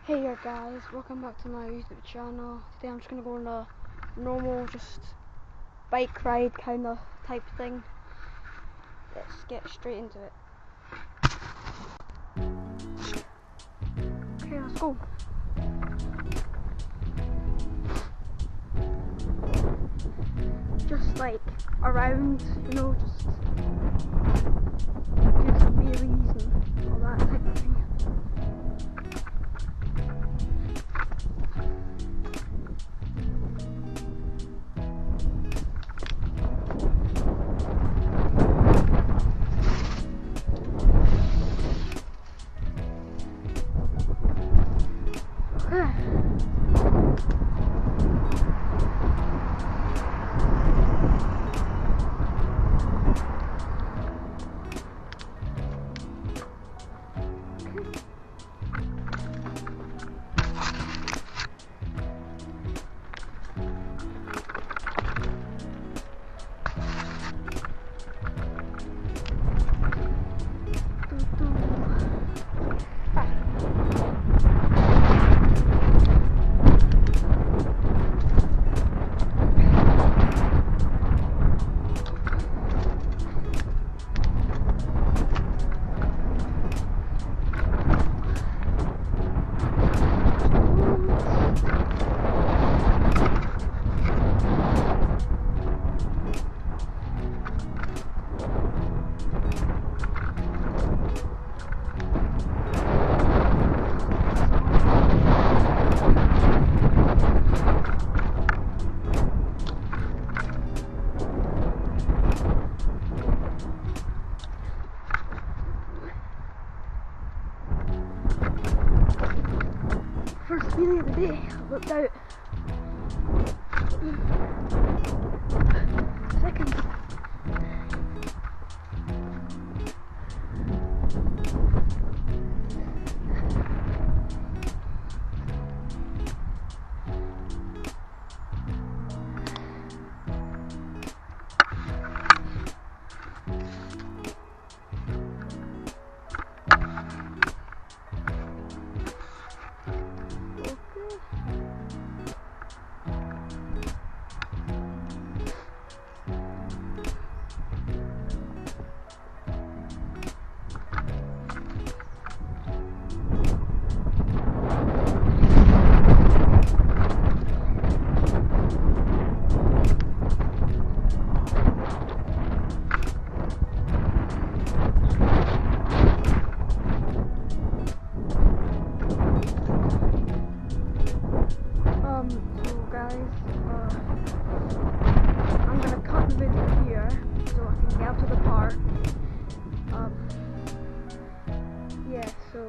Hey there guys, welcome back to my YouTube channel. Today I'm just going to go on a normal just bike ride kind of type thing. Let's get straight into it. Okay, let's go. Just like around, you know, just do some wheelies and all that type of thing. First feeling of the day, I looked out. Second. So guys, I'm gonna cut the video here so I can get up to the park. Yeah, so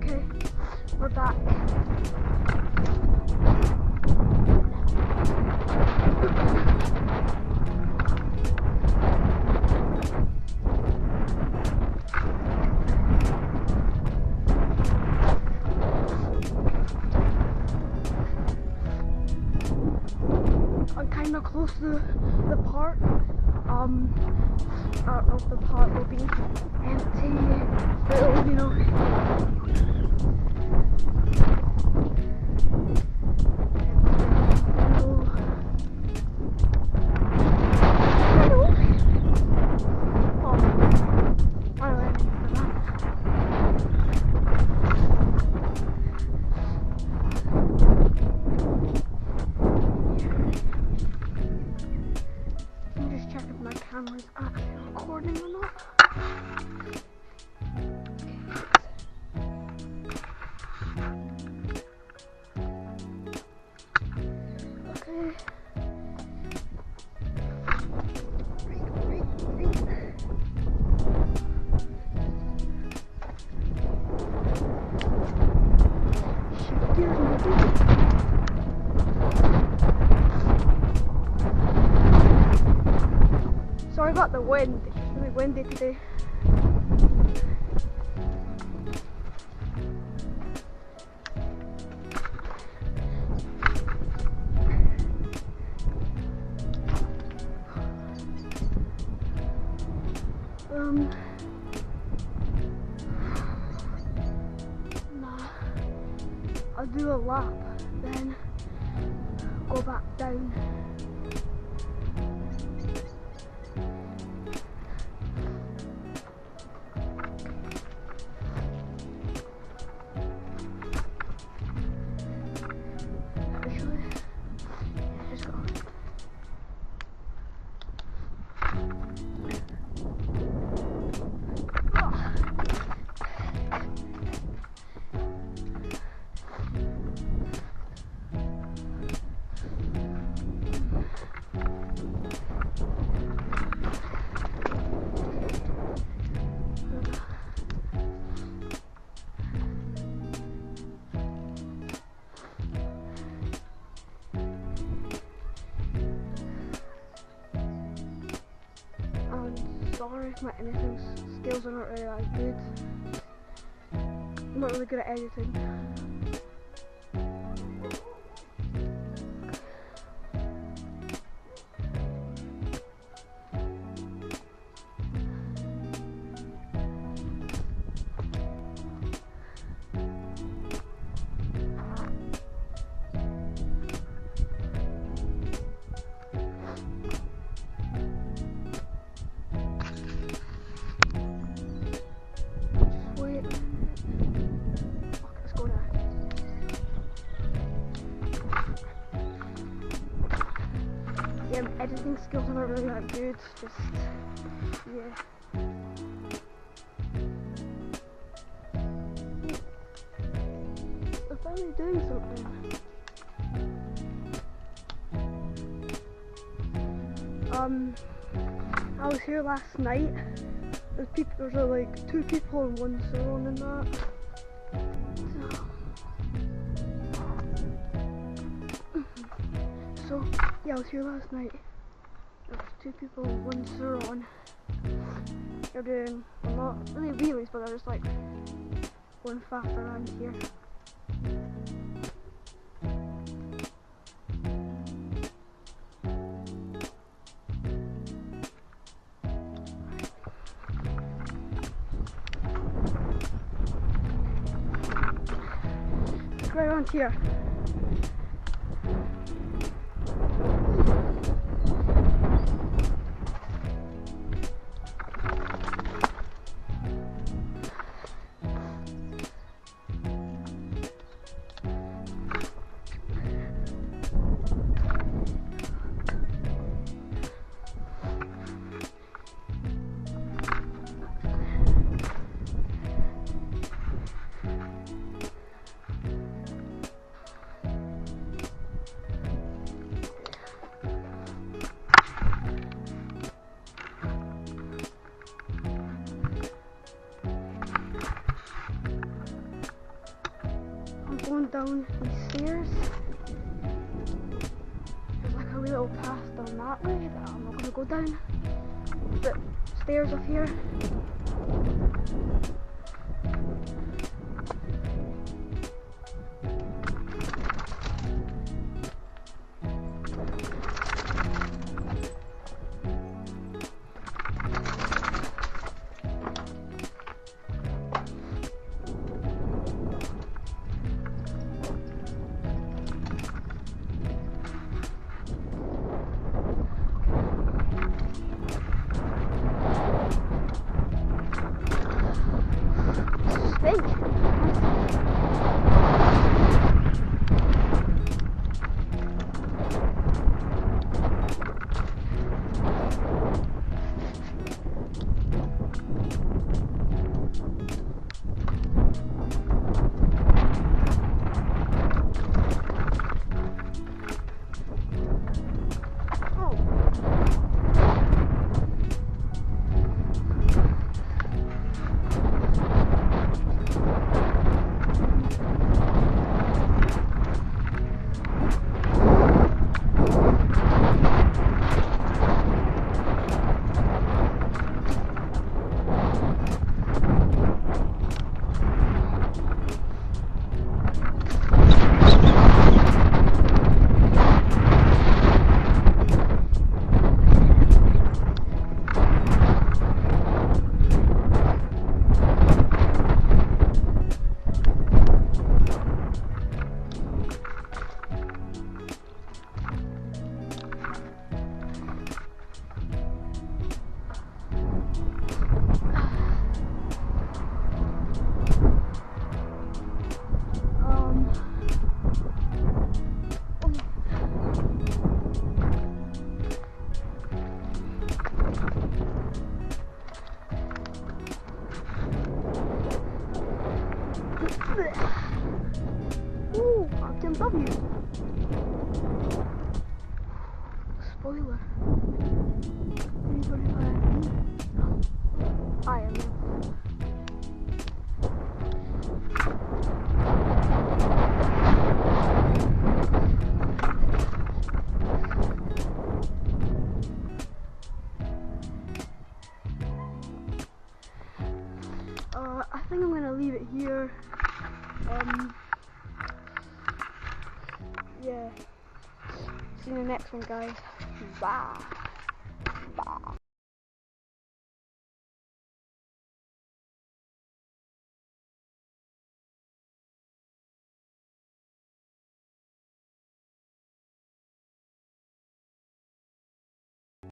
okay, we're back. I'm kind of close to the park. Of the park will be empty, filled, you know. Camera's actually recording or not. Okay. Sorry about the wind, it's really windy today. I'll do a lap, then go back down. Actually, just go. Sorry if my editing skills are not really that good. I'm not really good at editing. Yeah, my editing skills are not really that good, just, yeah. I'm finally doing something. I was here last night. There's like 2 people in one salon and that. So yeah, I was here last night. There's 2 people in one salon. They're doing, well, not really wheelies, but they're just like going fast around here. Right around here. Going down these stairs. There's like a wee little path down that way that I'm not going to go down. But stairs up here. Ooh, Captain W. Spoiler. Anybody like me? No. I am. I think I'm gonna leave it here. Yeah. See you in the next one, guys. Bye.